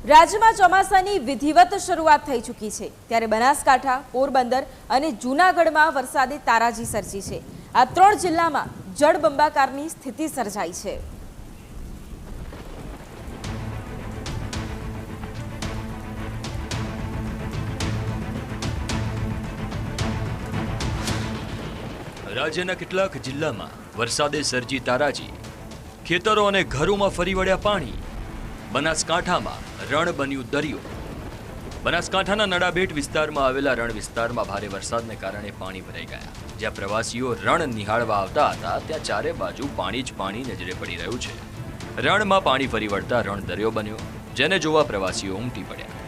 રાજ્યમાં ચોમાસાની વિધિવત શરૂઆત થઈ ચૂકી છે, ત્યારે બનાસકાંઠા, પોરબંદર અને જૂનાગઢમાં વરસાદે તારાજી સર્જી છે। આ ત્રણ જિલ્લામાં જળબંબાકારની સ્થિતિ સર્જાઈ છે। રાજ્યના કેટલાક જિલ્લામાં વરસાદે સર્જી તારાજી, ખેતરો અને ઘરોમાં ફરી વળ્યા પાણી। બનાસકાંઠામાં રણ બન્યું દરિયો। બનાસકાંઠાના નડાબેટ વિસ્તારમાં આવેલા રણ વિસ્તારમાં ભારે વરસાદને કારણે પાણી ભરાઈ ગયા। જ્યાં પ્રવાસીઓ રણ નિહાળવા આવતા હતા, ત્યાં ચારે બાજુ પાણી જ પાણી નજરે પડી રહ્યું છે। રણમાં પાણી ફરી વળતા રણ દરિયો બન્યો, જેને જોવા પ્રવાસીઓ ઉમટી પડ્યા।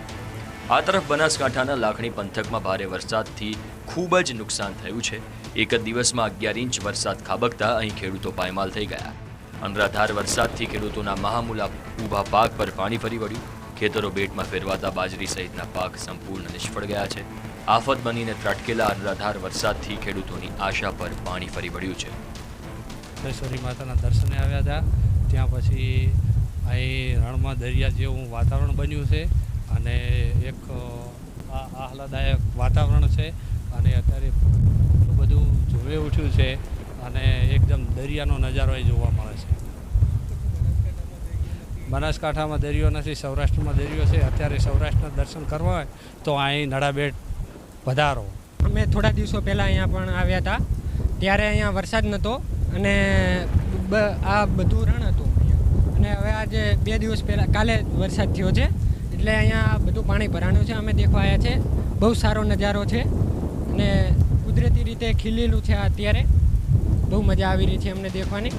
આ તરફ બનાસકાંઠાના લાખણી પંથકમાં ભારે વરસાદથી ખૂબ જ નુકસાન થયું છે। એક જ દિવસમાં 11 ઇંચ વરસાદ ખાબકતા અહીં ખેડૂતો પાયમાલ થઈ ગયા। અનરાધાર વરસાદથી ખેડૂતોના મહામૂલા ઊભા પાક પર પાણી ફરી વળ્યું। ખેતરો બેટમાં ફેરવાતા બાજરી સહિતના પાક સંપૂર્ણ નિષ્ફળ ગયા છે। આફત બનીને ત્રાટકેલા અનરાધાર વરસાદથી ખેડૂતોની આશા પર પાણી ફરી વળ્યું છે। દશેરી માતાના દર્શને આવ્યા હતા, ત્યાં પછી અહીં રણમાં દરિયા જેવું વાતાવરણ બન્યું છે અને એક આહલાદાયક વાતાવરણ છે અને અત્યારે બધું જોવે ઉઠ્યું છે અને એકદમ દરિયાનો નજારો અહીં જોવા મળે છે। બનાસકાંઠામાં દરિયો નથી, સૌરાષ્ટ્રમાં દરિયો છે। અત્યારે સૌરાષ્ટ્રના દર્શન કરવા હોય તો અહીં નડાબેટ પધારો। અમે થોડા દિવસો પહેલાં અહીંયા પણ આવ્યા હતા, ત્યારે અહીંયા વરસાદ નહોતો અને આ બધું રણ હતું અને હવે આજે 2 દિવસ પહેલાં કાલે વરસાદ થયો છે, એટલે અહીંયા બધું પાણી ભરાણું છે। અમે દેખવા આવ્યા છે, બહુ સારો નજારો છે અને કુદરતી રીતે ખીલેલું છે। અત્યારે બહુ મજા આવી રહી છે અમને દેખવાની।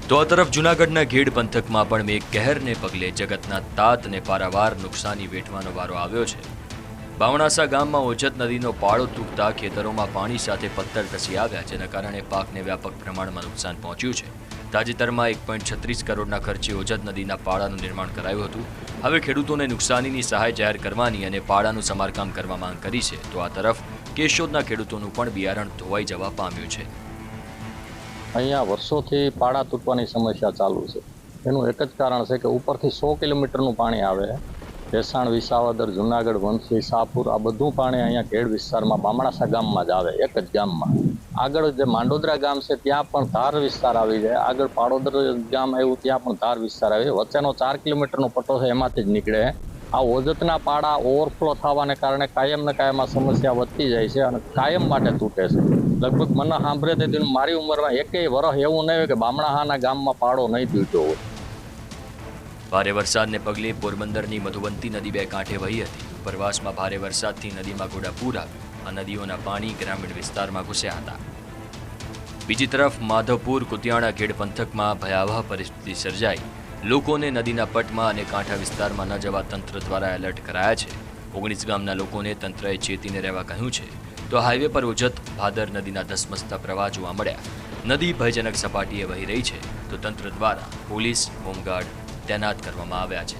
તો આ તરફ જૂનાગઢના ઘેડ પંથકમાં પણ મેઘ કહેરને પગલે જગતના તાતને પારાવાર નુકસાની વેઠવાનો વારો આવ્યો છે। બાવણાસા ગામમાં ઓજત નદીનો પાળો તૂટતા ખેતરોમાં પાણી સાથે પથ્થર ધસી આવ્યા, જેના કારણે પાકને વ્યાપક પ્રમાણમાં નુકસાન પહોંચ્યું છે। તાજેતરમાં 1.36 કરોડના ખર્ચે ઓજત નદીના પાળાનું નિર્માણ કરાયું હતું। હવે ખેડૂતોને નુકસાનીની સહાય જાહેર કરવાની અને પાળાનું સમારકામ કરવા માંગ કરી છે। તો આ તરફ કેશોદના ખેડૂતોનું પણ બિયારણ ધોવાઈ જવા પામ્યું છે। અહીંયા વર્ષોથી પાળા તૂટવાની સમસ્યા ચાલુ છે। એનું એક જ કારણ છે કે ઉપરથી 100 કિલોમીટરનું પાણી આવે। ભેસાણ, વિસાવદર, જુનાગઢ, વંથલી, શાહપુર આ બધું પાણી અહીંયા ઘેડ વિસ્તારમાં બામણાસા ગામમાં જ આવે, એક જ ગામમાં। આગળ જે માંડોદરા ગામ છે ત્યાં પણ ધાર વિસ્તાર આવી જાય, આગળ પાડોદર ગામ આવ્યું ત્યાં પણ ધાર વિસ્તાર આવે। વચ્ચેનો 4 કિલોમીટરનો પટ્ટો છે, એમાંથી જ નીકળે। આ ઓજતના પાડા ઓવરફ્લો થવાને કારણે કાયમ ને કાયમ આ સમસ્યા વધતી જાય છે અને કાયમ માટે તૂટે છે। લગભગ મને સાંભળે તે મારી ઉંમરમાં એકેય વર્ષ એવું નહીં હોય કે બામણાહાના ગામમાં પાડો નહીં તૂટ્યો હોય। ભારે વરસાદને પગલે પોરબંદરની મધુવંતી નદી 2 કાંઠે વહી હતી। ઉપરવાસમાં ભારે વરસાદથી નદીમાં ઘોડાપૂર આવ્યું। આ નદીઓના પાણી ગ્રામીણ વિસ્તારમાં ઘૂસ્યા હતા। બીજી તરફ માધવપુર, કુતિયાણા, ઘેડ પંથકમાં ભયાવહ પરિસ્થિતિ સર્જાઈ। લોકોને નદીના પટમાં અને કાંઠા વિસ્તારમાં ન જવા તંત્ર દ્વારા એલર્ટ કરાયા છે। 19 ગામના લોકોને તંત્રએ ચેતીને રહેવા કહ્યું છે। તો હાઈવે પર ઓજત ભાદર નદીના ધસમસતા પ્રવાહ જોવા મળ્યા। નદી ભયજનક સપાટીએ વહી રહી છે, તો તંત્ર દ્વારા પોલીસ, હોમગાર્ડ તૈનાત કરવામાં આવ્યા છે।